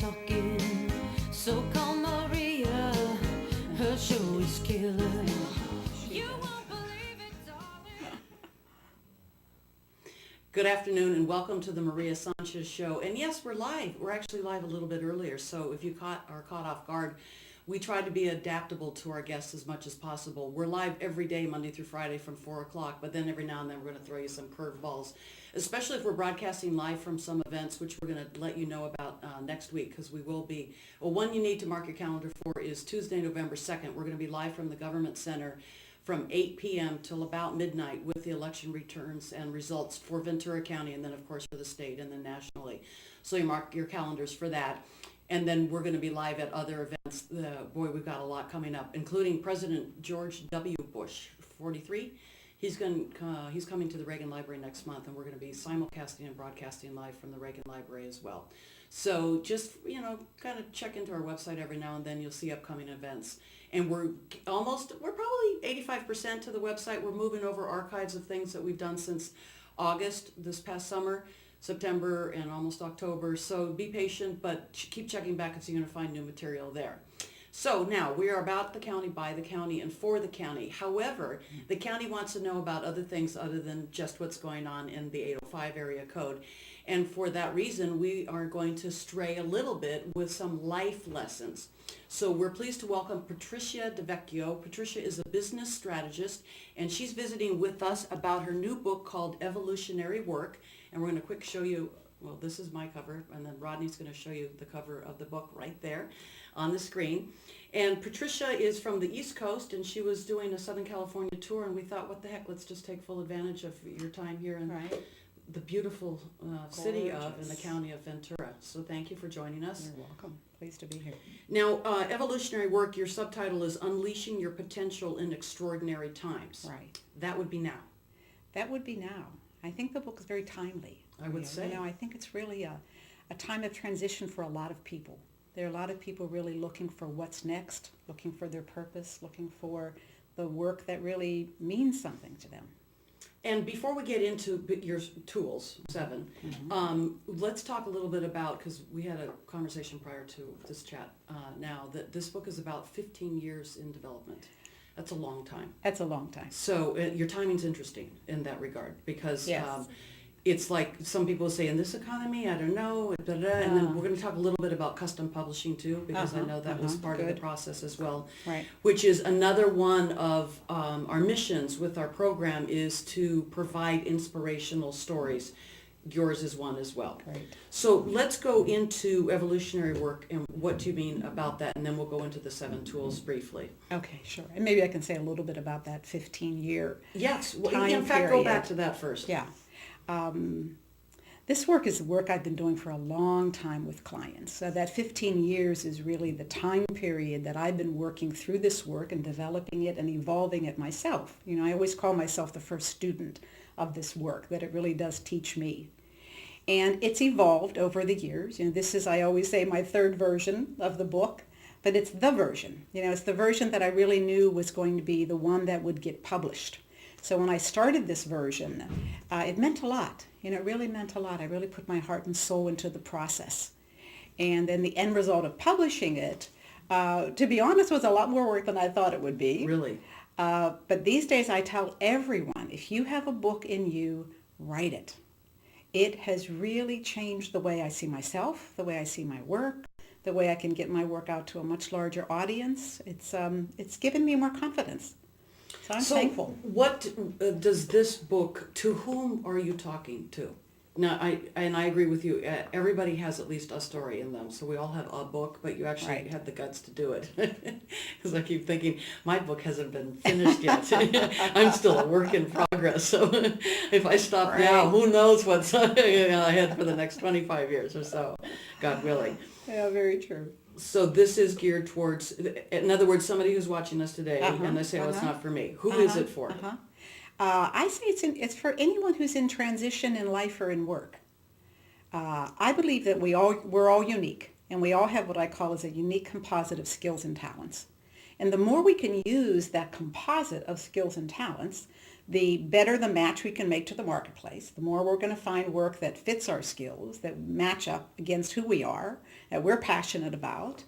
stalking. So call Maria, her show is killer. You won't believe it, darling. Good afternoon and welcome to the Maria Sanchez Show. And yes, we're live. We're actually live a little bit earlier, so if you are caught off guard, we try to be adaptable to our guests as much as possible. We're live every day, Monday through Friday from 4 o'clock, but then every now and then we're going to throw you some curveballs, especially if we're broadcasting live from some events, which we're going to let you know about next week, because we will be. Well, one you need to mark your calendar for is Tuesday, November 2nd. We're going to be live from the Government Center from 8 p.m. till about midnight with the election returns and results for Ventura County, and then of course for the state and then nationally. So you mark your calendars for that. And then we're going to be live at other events. Boy, we've got a lot coming up, including President George W. Bush, 43. He's coming to the Reagan Library next month, and we're going to be simulcasting and broadcasting live from the Reagan Library as well. So just, kind of check into our website every now and then. You'll see upcoming events. And we're probably 85% to the website. We're moving over archives of things that we've done since August this past summer, September, and almost October. So be patient, but keep checking back and so you're going to find new material there. So now we are about the county, by the county, and for the county. However, the county wants to know about other things other than just what's going on in the 805 area code. And for that reason, we are going to stray a little bit with some life lessons. So we're pleased to welcome Patricia DiVecchio. Patricia is a business strategist, and she's visiting with us about her new book called Evolutionary Work. And we're going to quick show you, well, this is my cover, and then Rodney's going to show you the cover of the book right there on the screen. And Patricia is from the East Coast, and she was doing a Southern California tour, and we thought, what the heck, let's just take full advantage of your time here in the beautiful city of and the county of Ventura. So thank you for joining us. You're welcome. Pleased to be here. Now, Evolutionary Work, your subtitle is Unleashing Your Potential in Extraordinary Times. Right. That would be now. That would be now. I think the book is very timely. I would say. I think it's really a time of transition for a lot of people. There are a lot of people really looking for what's next, looking for their purpose, looking for the work that really means something to them. And before we get into your tools, 7, let's talk a little bit about, because we had a conversation prior to this chat now, that this book is about 15 years in development. That's a long time. That's a long time. So your timing's interesting in that regard, because Yes. it's like some people say, in this economy, I don't know, and then we're going to talk a little bit about custom publishing too, because I know that was part of the process as well, Right. which is another one of our missions with our program, is to provide inspirational stories. Yours is one as well. Right. So let's go into evolutionary work and what do you mean about that, and then we'll go into the 7 tools briefly. Okay, sure. And maybe I can say a little bit about that 15-year Yes, well, time in fact, go period. back to that first. Yeah. This work is work I've been doing for a long time with clients. So that 15 years is really the time period that I've been working through this work and developing it and evolving it myself. I always call myself the first student of this work, that it really does teach me. And it's evolved over the years. This is, I always say, my 3rd version of the book, but it's the version. It's the version that I really knew was going to be the one that would get published. So when I started this version, it meant a lot. It really meant a lot. I really put my heart and soul into the process. And then the end result of publishing it, to be honest, was a lot more work than I thought it would be. Really? But these days I tell everyone, if you have a book in you, write it. It has really changed the way I see myself, the way I see my work, the way I can get my work out to a much larger audience. It's given me more confidence. So I'm thankful. What does this book, to whom are you talking to? Now, I agree with you. Everybody has at least a story in them. So we all have a book, but you actually had the guts to do it. Because I keep thinking, my book hasn't been finished yet. I'm still a work in progress. So if I stop now, who knows what's ahead for the next 25 years or so, God willing. Yeah, very true. So this is geared towards, in other words, somebody who's watching us today, and they say, oh, it's not for me. Who is it for? I say it's for anyone who's in transition in life or in work. I believe that we're all unique, and we all have what I call as a unique composite of skills and talents. And the more we can use that composite of skills and talents, the better the match we can make to the marketplace, the more we're going to find work that fits our skills, that match up against who we are, that we're passionate about,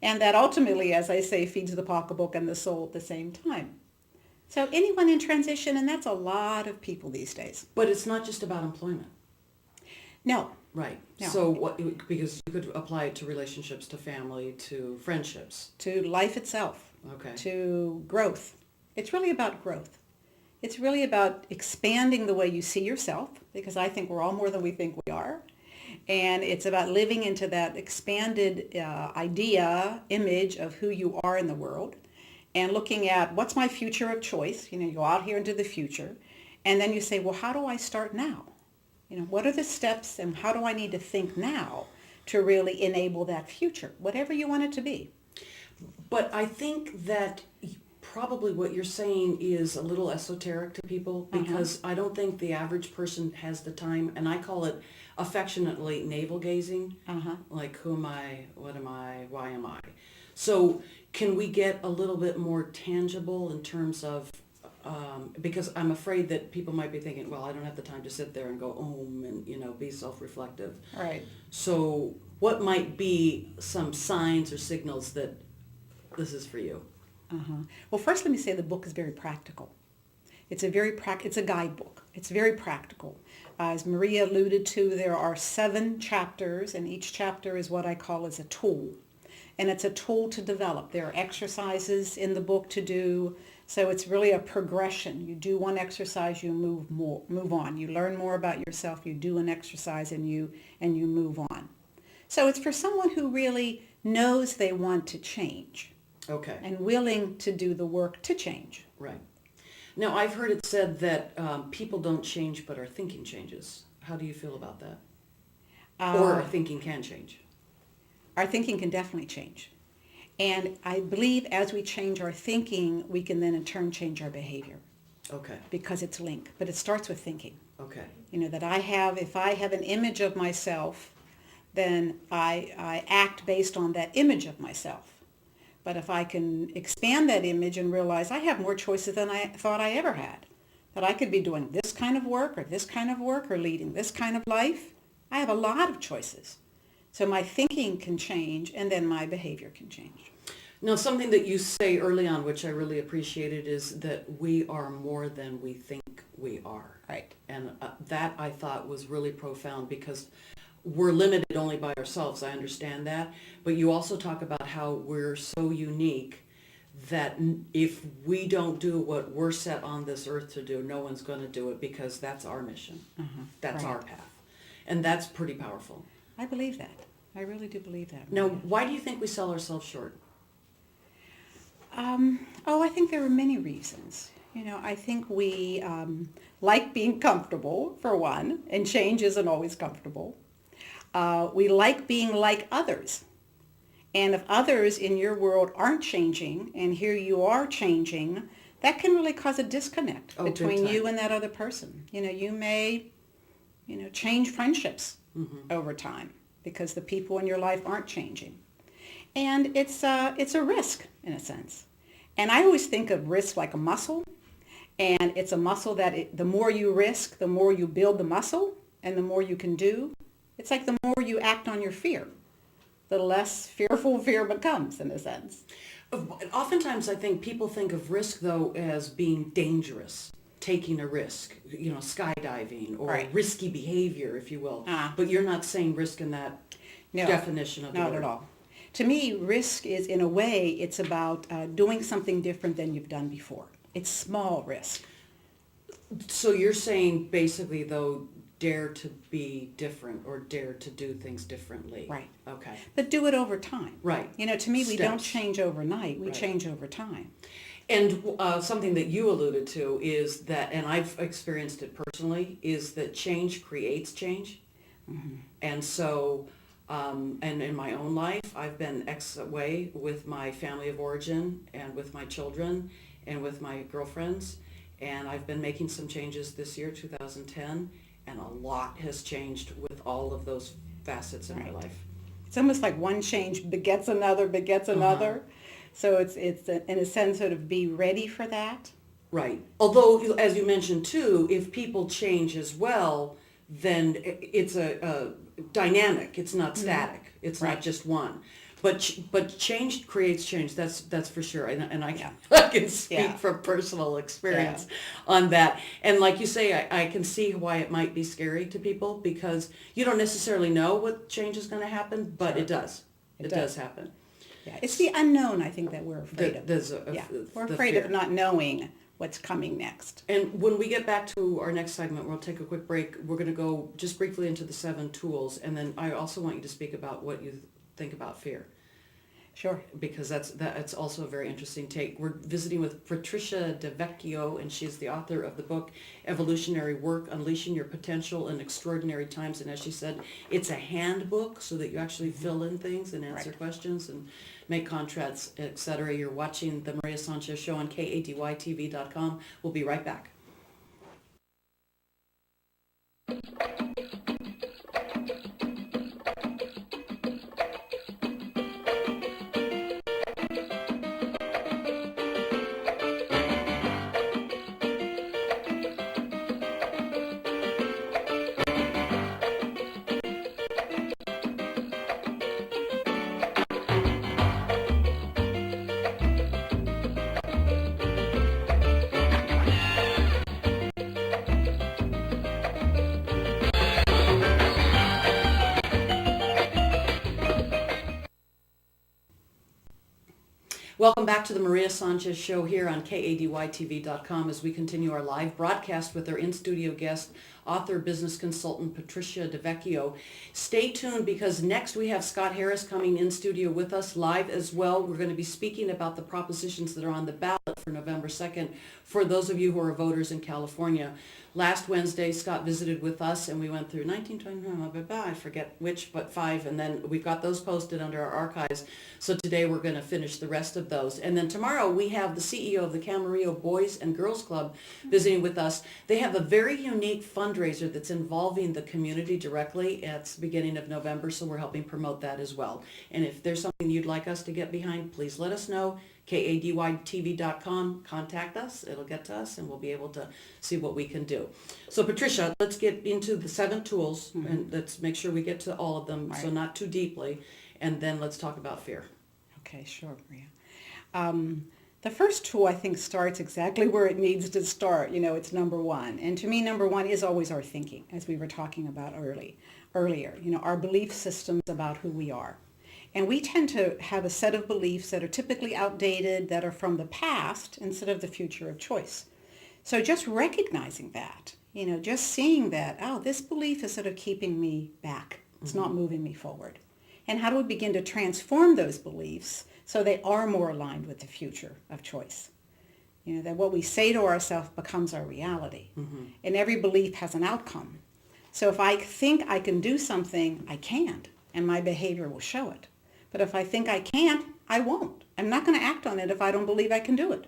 and that ultimately, as I say, feeds the pocketbook and the soul at the same time. So anyone in transition, and that's a lot of people these days. But it's not just about employment. No. Right. No. So because you could apply it to relationships, to family, to friendships. To life itself. Okay. To growth. It's really about growth. It's really about expanding the way you see yourself, because I think we're all more than we think we are. And it's about living into that expanded image of who you are in the world, and looking at what's my future of choice. You go out here into the future, and then you say, well, how do I start now? What are the steps, and how do I need to think now to really enable that future, whatever you want it to be? But I think that probably what you're saying is a little esoteric to people, because I don't think the average person has the time, and I call it affectionately navel gazing. Like, who am I? What am I? Why am I? So can we get a little bit more tangible in terms of, because I'm afraid that people might be thinking, well, I don't have the time to sit there and go, and, be self-reflective. Right. So what might be some signs or signals that this is for you? Well, first let me say the book is very practical. It's a guidebook. It's very practical. As Maria alluded to, there are 7 chapters, and each chapter is what I call as a tool. And it's a tool to develop. There are exercises in the book to do. So it's really a progression. You do one exercise, you move on. You learn more about yourself, you do an exercise, and you move on. So it's for someone who really knows they want to change. Okay. And willing to do the work to change. Right. Now, I've heard it said that people don't change, but our thinking changes. How do you feel about that? Or our thinking can change? Our thinking can definitely change. And I believe as we change our thinking, we can then in turn change our behavior. Okay. Because it's linked. But it starts with thinking. Okay. That if I have an image of myself, then I act based on that image of myself. But if I can expand that image and realize I have more choices than I thought I ever had, that I could be doing this kind of work or this kind of work or leading this kind of life, I have a lot of choices. So my thinking can change, and then my behavior can change. Now, something that you say early on, which I really appreciated, is that we are more than we think we are. Right. And that I thought was really profound, because we're limited only by ourselves. I understand that. But you also talk about how we're so unique that if we don't do what we're set on this earth to do, no one's going to do it, because that's our mission. That's our path. And that's pretty powerful. I believe that. I really do believe that. Now, why do you think we sell ourselves short? I think there are many reasons. I think we like being comfortable, for one, and change isn't always comfortable. We like being like others. And if others in your world aren't changing, and here you are changing, that can really cause a disconnect between you and that other person. You may, change friendships over time because the people in your life aren't changing. And it's a risk, in a sense. And I always think of risk like a muscle. And it's a muscle that the more you risk, the more you build the muscle, and the more you can do. It's like the more you act on your fear, the less fearful fear becomes, in a sense. Oftentimes, I think people think of risk, though, as being dangerous, taking a risk, skydiving, or risky behavior, if you will. But you're not saying risk in that definition of the word. Not at all. To me, risk is, in a way, it's about doing something different than you've done before. It's small risk. So you're saying, basically, though, dare to be different, or dare to do things differently. Right. Okay. But do it over time. Right. To me, we don't change overnight. We change over time. And something that you alluded to is that, and I've experienced it personally, is that change creates change. And so, and in my own life, I've been X way with my family of origin, and with my children, and with my girlfriends. And I've been making some changes this year, 2010. And a lot has changed with all of those facets in my life. It's almost like one change begets another. So it's in a sense sort of be ready for that. Right. Although, as you mentioned too, if people change as well, then it's a dynamic. It's not static. It's not Right. just one. But change creates change. That's for sure. And I Yeah. I can speak Yeah. from personal experience on that. And like you say, I can see why it might be scary to people because you don't necessarily know what change is going to happen, but Sure. it does. It does happen. Yeah, it's the unknown, I think, that we're afraid of. There's We're the afraid fear. of not knowing what's coming next. And when we get back to our next segment, we'll take a quick break. We're going to go just briefly into the 7 tools, and then I also want you to speak about what you think about fear, Sure. because that's also a very interesting take. We're visiting with Patricia DiVecchio, and she's the author of the book Evolutionary Work: Unleashing Your Potential in Extraordinary Times. And as she said, it's a handbook so that you actually fill in things and answer questions and make contracts, etc. You're watching the Maria Sanchez Show on KADYTV.com. We'll be right back. Welcome back to the Maria Sanchez Show here on KADYTV.com as we continue our live broadcast with our in-studio guest, author, business consultant, Patricia DiVecchio. Stay tuned because next we have Scott Harris coming in studio with us live as well. We're going to be speaking about the propositions that are on the ballot for November 2nd for those of you who are voters in California. Last Wednesday, Scott visited with us and we went through 1920, I forget which, but 5, and then we've got those posted under our archives. So today we're going to finish the rest of those. And then tomorrow we have the CEO of the Camarillo Boys and Girls Club visiting with us. They have a very unique fundraiser that's involving the community directly. It's the beginning of November, so we're helping promote that as well. And if there's something you'd like us to get behind, please let us know. KADYTV.com, contact us, it'll get to us, and we'll be able to see what we can do. So Patricia, let's get into the 7 tools, and let's make sure we get to all of them, so not too deeply, and then let's talk about fear. Okay, sure, Maria. The first tool, I think, starts exactly where it needs to start. You know, it's number 1. And to me, number 1 is always our thinking, as we were talking about earlier. You know, our belief systems about who we are. And we tend to have a set of beliefs that are typically outdated, that are from the past instead of the future of choice. So just recognizing that, you know, just seeing that, oh, this belief is sort of keeping me back. It's not moving me forward. And how do we begin to transform those beliefs so they are more aligned with the future of choice? You know, that what we say to ourselves becomes our reality. And every belief has an outcome. So if I think I can do something, I can't, and my behavior will show it. But if I think I can't, I won't. I'm not going to act on it if I don't believe I can do it.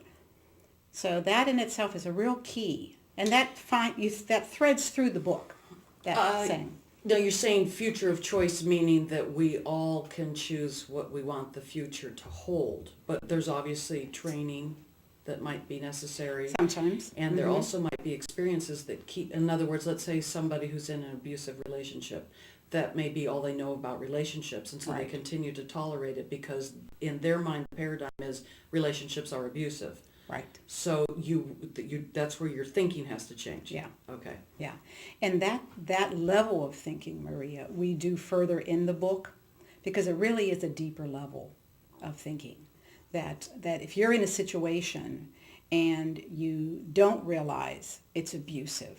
So that in itself is a real key. And that threads through the book, that saying. No, you're saying future of choice, meaning that we all can choose what we want the future to hold. But there's obviously training that might be necessary. Sometimes. And there also might be experiences that keep, in other words, let's say somebody who's in an abusive relationship, that may be all they know about relationships, and so they continue to tolerate it because in their mind the paradigm is relationships are abusive. Right. So you that's where your thinking has to change. Yeah. Okay. Yeah. And that level of thinking, Maria, we do further in the book because it really is a deeper level of thinking. That if you're in a situation and you don't realize it's abusive,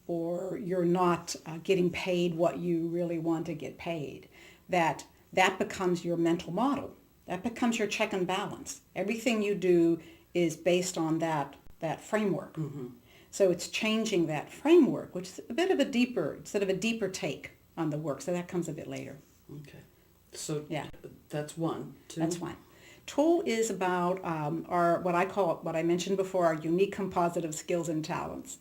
or you're not getting paid what you really want to get paid, that becomes your mental model. That becomes your check and balance. Everything you do is based on that framework. So it's changing that framework, which is a bit of a deeper take on the work. So that comes a bit later. Okay. So Yeah. that's 1. 2. That's one. Tool is about what I mentioned before, our unique composite of skills and talents.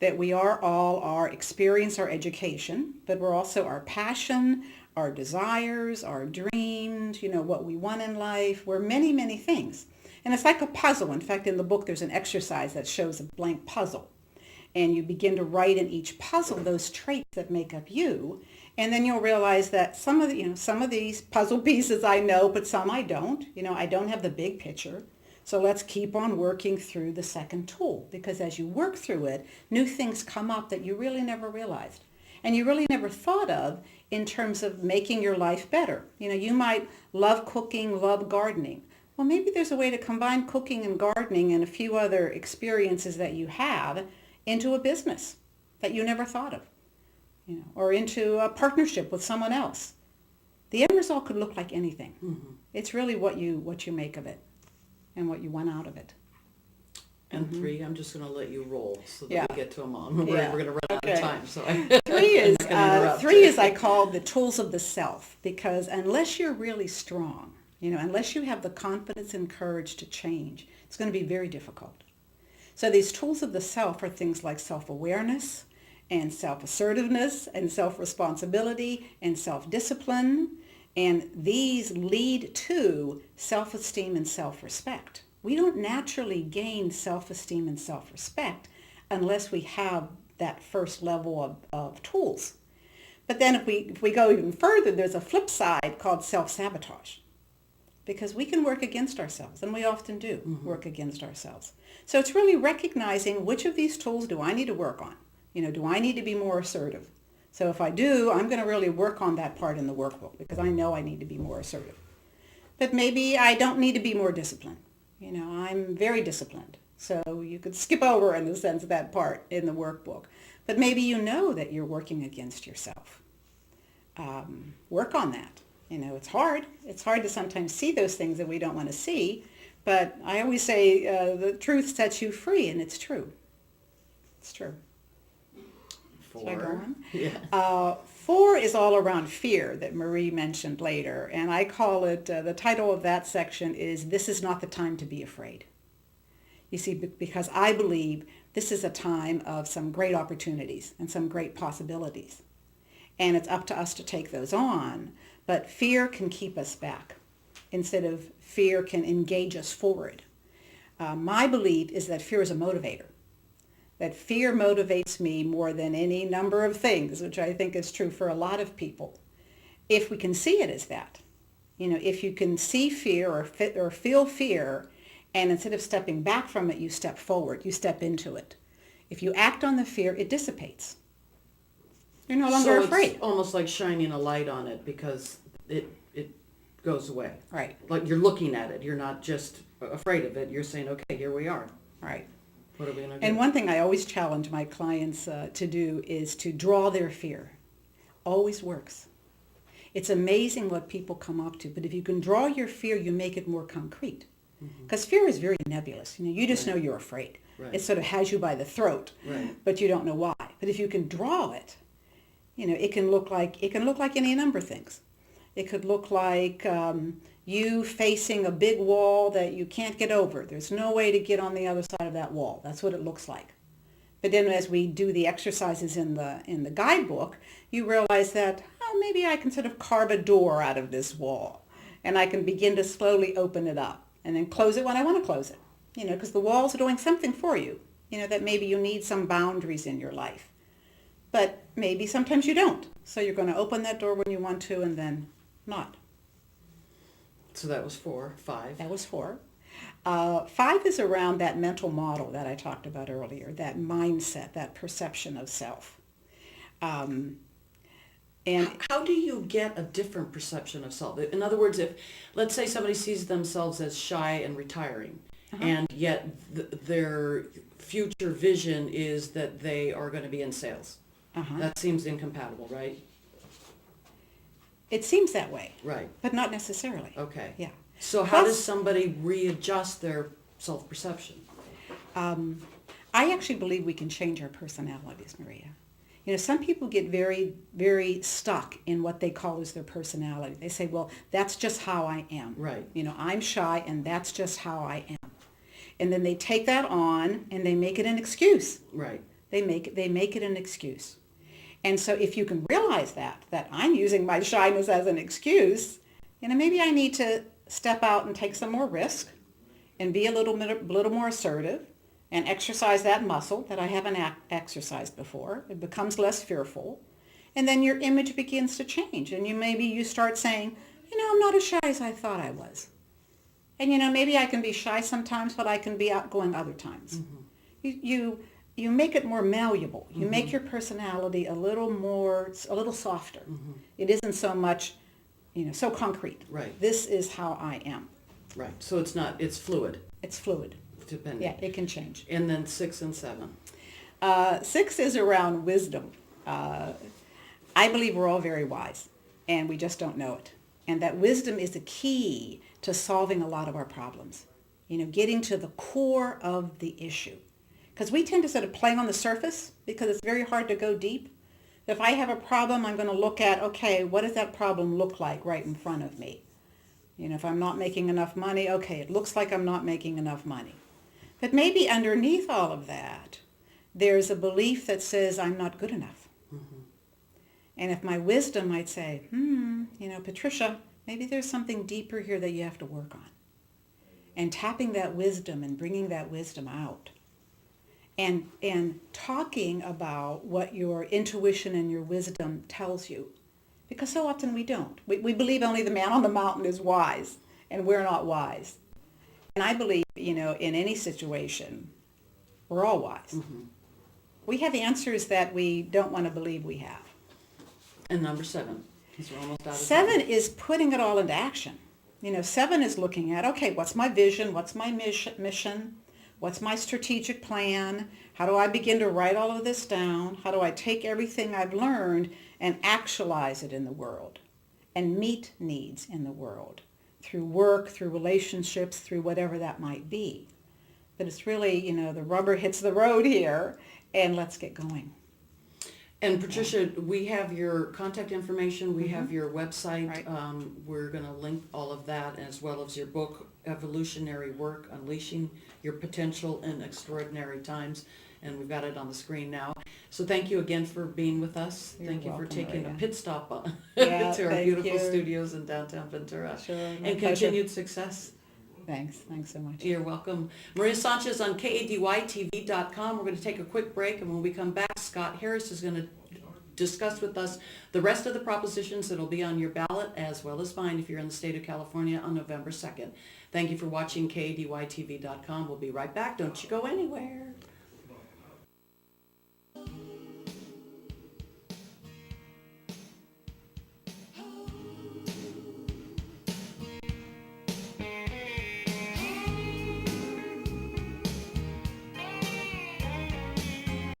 That we are all our experience, our education, but we're also our passion, our desires, our dreams, you know, what we want in life. We're many, many things. And it's like a puzzle. In fact, in the book, there's an exercise that shows a blank puzzle. And you begin to write in each puzzle those traits that make up you. And then you'll realize that some of these puzzle pieces I know, but some I don't. I don't have the big picture. So let's keep on working through the second tool, because as you work through it, new things come up that you really never realized. And you really never thought of in terms of making your life better. You might love cooking, love gardening. Well, maybe there's a way to combine cooking and gardening and a few other experiences that you have into a business that you never thought of, or into a partnership with someone else. The end result could look like anything. Mm-hmm. It's really what you make of it and what you want out of it. And mm-hmm. 3, I'm just going to let you roll so that Yeah. we get to them all. We're going to run out Okay. of time. So 3 is I call the tools of the self, because unless you're really strong, unless you have the confidence and courage to change, it's going to be very difficult. So these tools of the self are things like self-awareness and self-assertiveness and self-responsibility and self-discipline. And these lead to self-esteem and self-respect. We don't naturally gain self-esteem and self-respect unless we have that first level of tools. But then if we go even further, there's a flip side called self-sabotage. Because we can work against ourselves, and we often do mm-hmm. work against ourselves. So it's really recognizing which of these tools do I need to work on? Do I need to be more assertive? So if I do, I'm going to really work on that part in the workbook, because I know I need to be more assertive. But maybe I don't need to be more disciplined. I'm very disciplined. So you could skip over, in the sense, that part in the workbook. But maybe that you're working against yourself. Work on that. It's hard. It's hard to sometimes see those things that we don't want to see. But I always say the truth sets you free, and it's true. It's true. 4. Should I go on? Yeah. 4 is all around fear that Marie mentioned later. And I call it, the title of that section is, This is Not the Time to Be Afraid. You see, because I believe this is a time of some great opportunities and some great possibilities. And it's up to us to take those on. But fear can keep us back instead of fear can engage us forward. My belief is that fear is a motivator. That fear motivates me more than any number of things, which I think is true for a lot of people. If we can see it as that, if you can see fear or feel fear, and instead of stepping back from it, you step forward, you step into it. If you act on the fear, it dissipates. You're no longer afraid. It's almost like shining a light on it, because it goes away. Right. Like you're looking at it. You're not just afraid of it. You're saying, okay, here we are. Right. What are we going to do? And one thing I always challenge my clients to do is to draw their fear. Always works. It's amazing what people come up to, but if you can draw your fear, you make it more concrete. Because mm-hmm. fear is very nebulous. You just know you're afraid. Right. It sort of has you by the throat, right. but you don't know why. But if you can draw it, it can look like any number of things. It could look like you facing a big wall that you can't get over. There's no way to get on the other side of that wall. That's what it looks like. But then as we do the exercises in the guidebook, you realize that, maybe I can sort of carve a door out of this wall, and I can begin to slowly open it up and then close it when I want to close it. Because the walls are doing something for you, that maybe you need some boundaries in your life. But maybe sometimes you don't. So you're going to open that door when you want to and then not. So that was 4. 5. That was 4. 5 is around that mental model that I talked about earlier, that mindset, that perception of self. And how do you get a different perception of self? In other words, if, let's say somebody sees themselves as shy and retiring, uh-huh. and yet their future vision is that they are going to be in sales. Uh-huh. That seems incompatible, right? It seems that way. Right. But not necessarily. Okay. Yeah. So how does somebody readjust their self-perception? I actually believe we can change our personalities, Maria. Some people get very, very stuck in what they call as their personality. They say, well, that's just how I am. Right. I'm shy and that's just how I am. And then they take that on and they make it an excuse. Right. They make it an excuse. And so if you can realize that I'm using my shyness as an excuse, maybe I need to step out and take some more risk and be a little more assertive and exercise that muscle that I haven't exercised before. It becomes less fearful. And then your image begins to change. And you start saying, I'm not as shy as I thought I was. And, maybe I can be shy sometimes, but I can be outgoing other times. Mm-hmm. You make it more malleable. You make your personality a little softer. Mm-hmm. It isn't so much, so concrete. Right. This is how I am. Right. So it's fluid. It's fluid. Depending. Yeah, it can change. And then 6 and 7. 6 is around wisdom. I believe we're all very wise, and we just don't know it. And that wisdom is the key to solving a lot of our problems. Getting to the core of the issue. Because we tend to sort of play on the surface because it's very hard to go deep. If I have a problem, I'm going to look at, okay, what does that problem look like right in front of me? If I'm not making enough money, okay, it looks like I'm not making enough money. But maybe underneath all of that, there's a belief that says I'm not good enough. Mm-hmm. And if my wisdom might say, Patricia, maybe there's something deeper here that you have to work on. And tapping that wisdom and bringing that wisdom out. And talking about what your intuition and your wisdom tells you. Because so often we don't. We believe only the man on the mountain is wise, and we're not wise. And I believe, in any situation, we're all wise. Mm-hmm. We have answers that we don't want to believe we have. And number 7, because we're almost out of 7 is putting it all into action. 7 is looking at, okay, what's my vision? What's my mission? What's my strategic plan? How do I begin to write all of this down? How do I take everything I've learned and actualize it in the world and meet needs in the world through work, through relationships, through whatever that might be? But it's really, the rubber hits the road here, and let's get going. And Patricia, we have your contact information. We Mm-hmm. have your website. Right. We're going to link all of that, as well as your book, Evolutionary Work, Unleashing Your Potential in Extraordinary Times. And we've got it on the screen now. So thank you again for being with us. You're thank you welcome, for taking Maria. a pit stop Yeah, to our thank beautiful you. studios in downtown Ventura. Sure, my And pleasure. continued success. Thanks so much. You're welcome. Maria Sanchez on KADYTV.com. We're going to take a quick break, and when we come back, Scott Harris is going to discuss with us the rest of the propositions that will be on your ballot, as well as mine if you're in the state of California on November 2nd. Thank you for watching KADYTV.com. We'll be right back. Don't you go anywhere.